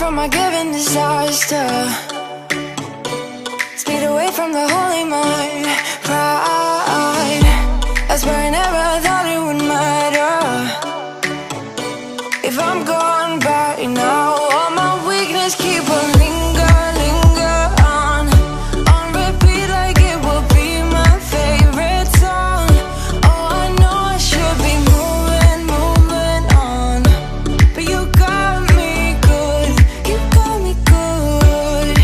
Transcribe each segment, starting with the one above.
from my given disaster. Speed away from the holy mind. Pride, that's where I never thought it would matter. If I'm gone by now, all my weakness keep on linger on repeat like it will be my favorite song. Oh, I know I should be moving on, but you got me good, you got me good.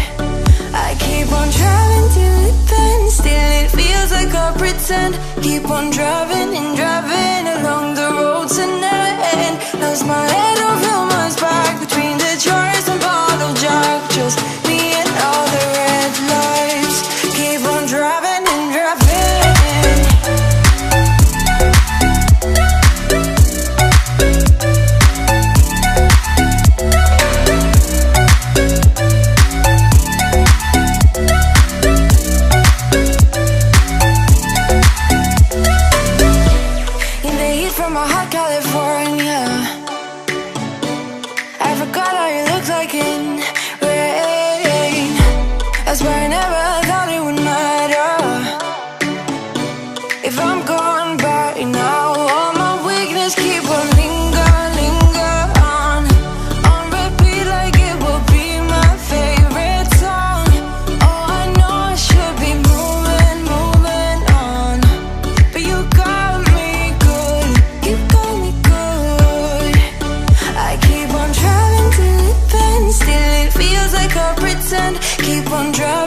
I keep on driving till it bends, still it feels like I pretend. Keep on driving and driving along the road to never end. Lost my head over my back between the jars and bottle jack. Just me and all the red lights. Keep on driving and driving. In the heat from a hot California, I forgot how you look like in rain. That's why I never thought it would matter. If I'm gone by now, all my weakness keep on linger on repeat like it will be my favorite song. Oh, I know I should be moving on, but you got me good, you got me good. I keep on driving till it bends, still it feels like I pretend. Keep on driving.